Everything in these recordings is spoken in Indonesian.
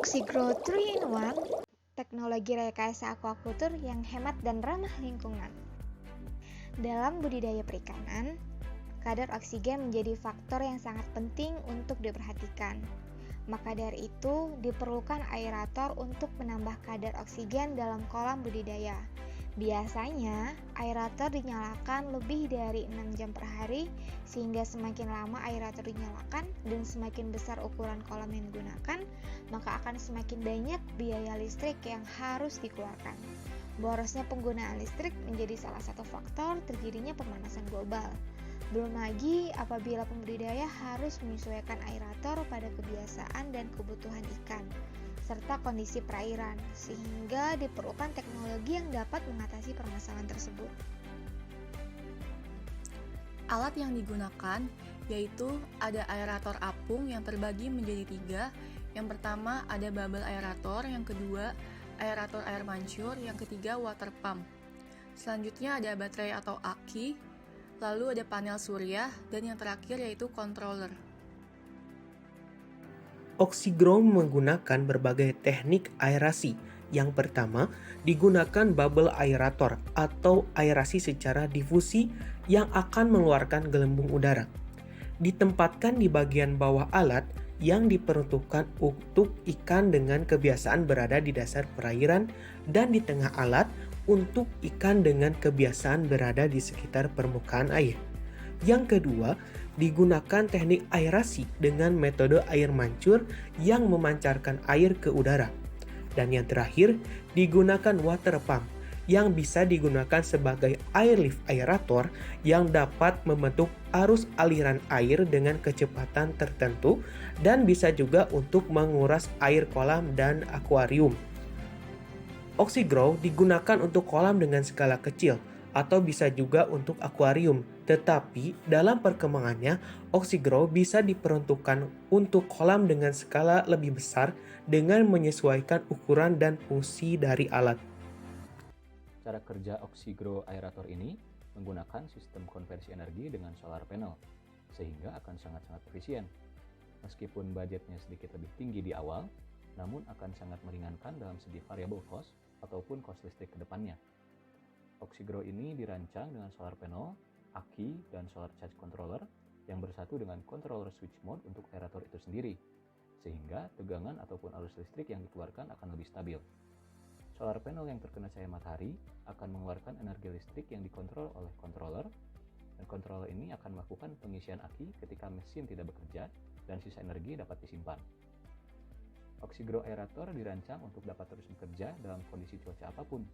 Oxygrow 3-in-1, teknologi rekayasa aquaculture yang hemat dan ramah lingkungan. Dalam budidaya perikanan, kadar oksigen menjadi faktor yang sangat penting untuk diperhatikan. Maka dari itu, diperlukan aerator untuk menambah kadar oksigen dalam kolam budidaya. Biasanya, aerator dinyalakan lebih dari 6 jam per hari, sehingga semakin lama aerator dinyalakan dan semakin besar ukuran kolam yang digunakan, maka akan semakin banyak biaya listrik yang harus dikeluarkan. Borosnya penggunaan listrik menjadi salah satu faktor terjadinya pemanasan global. Belum lagi apabila pembudidaya harus menyesuaikan aerator pada kebiasaan dan kebutuhan ikan, serta kondisi perairan, sehingga diperlukan teknologi yang dapat mengatasi permasalahan tersebut. Alat yang digunakan yaitu ada aerator apung yang terbagi menjadi 3. Yang pertama ada bubble aerator, yang kedua aerator air mancur, yang ketiga water pump. Selanjutnya ada baterai atau aki, lalu ada panel surya, dan yang terakhir yaitu controller. Oxygrow menggunakan berbagai teknik aerasi. Yang pertama, digunakan bubble aerator atau aerasi secara difusi yang akan mengeluarkan gelembung udara. Ditempatkan di bagian bawah alat yang diperuntukkan untuk ikan dengan kebiasaan berada di dasar perairan dan di tengah alat untuk ikan dengan kebiasaan berada di sekitar permukaan air. Yang kedua, digunakan teknik aerasi dengan metode air mancur yang memancarkan air ke udara. Dan yang terakhir, digunakan water pump yang bisa digunakan sebagai airlift aerator yang dapat membentuk arus aliran air dengan kecepatan tertentu dan bisa juga untuk menguras air kolam dan akuarium. Oxygrow digunakan untuk kolam dengan skala kecil atau bisa juga untuk akuarium. Tetapi dalam perkembangannya, Oxygrow bisa diperuntukkan untuk kolam dengan skala lebih besar dengan menyesuaikan ukuran dan fungsi dari alat. Cara kerja Oxygrow aerator ini menggunakan sistem konversi energi dengan solar panel, sehingga akan sangat-sangat efisien. Meskipun budgetnya sedikit lebih tinggi di awal, namun akan sangat meringankan dalam segi variable cost ataupun cost listrik ke depannya. Oxygrow ini dirancang dengan solar panel, aki, dan solar charge controller yang bersatu dengan controller switch mode untuk aerator itu sendiri, sehingga tegangan ataupun arus listrik yang dikeluarkan akan lebih stabil. Solar panel yang terkena cahaya matahari akan mengeluarkan energi listrik yang dikontrol oleh controller, dan controller ini akan melakukan pengisian aki ketika mesin tidak bekerja dan sisa energi dapat disimpan. Oxygrow aerator dirancang untuk dapat terus bekerja dalam kondisi cuaca apapun,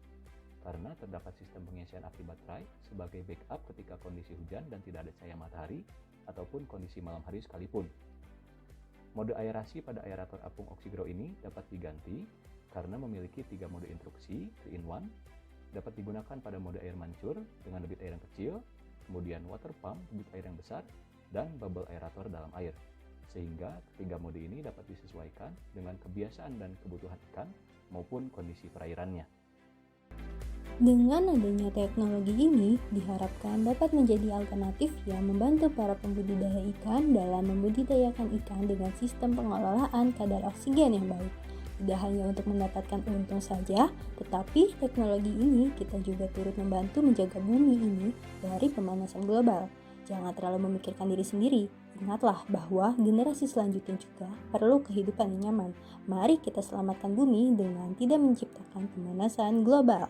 karena terdapat sistem pengisian aki baterai sebagai backup ketika kondisi hujan dan tidak ada cahaya matahari ataupun kondisi malam hari sekalipun. Mode aerasi pada aerator apung Oxygrow ini dapat diganti karena memiliki 3 mode instruksi 3-in-1, dapat digunakan pada mode air mancur dengan debit air yang kecil, kemudian water pump debit air yang besar, dan bubble aerator dalam air. Sehingga ketiga mode ini dapat disesuaikan dengan kebiasaan dan kebutuhan ikan maupun kondisi perairannya. Dengan adanya teknologi ini, diharapkan dapat menjadi alternatif yang membantu para pembudidaya ikan dalam membudidayakan ikan dengan sistem pengelolaan kadar oksigen yang baik. Tidak hanya untuk mendapatkan untung saja, tetapi teknologi ini kita juga turut membantu menjaga bumi ini dari pemanasan global. Jangan terlalu memikirkan diri sendiri. Ingatlah bahwa generasi selanjutnya juga perlu kehidupan yang nyaman. Mari kita selamatkan bumi dengan tidak menciptakan pemanasan global.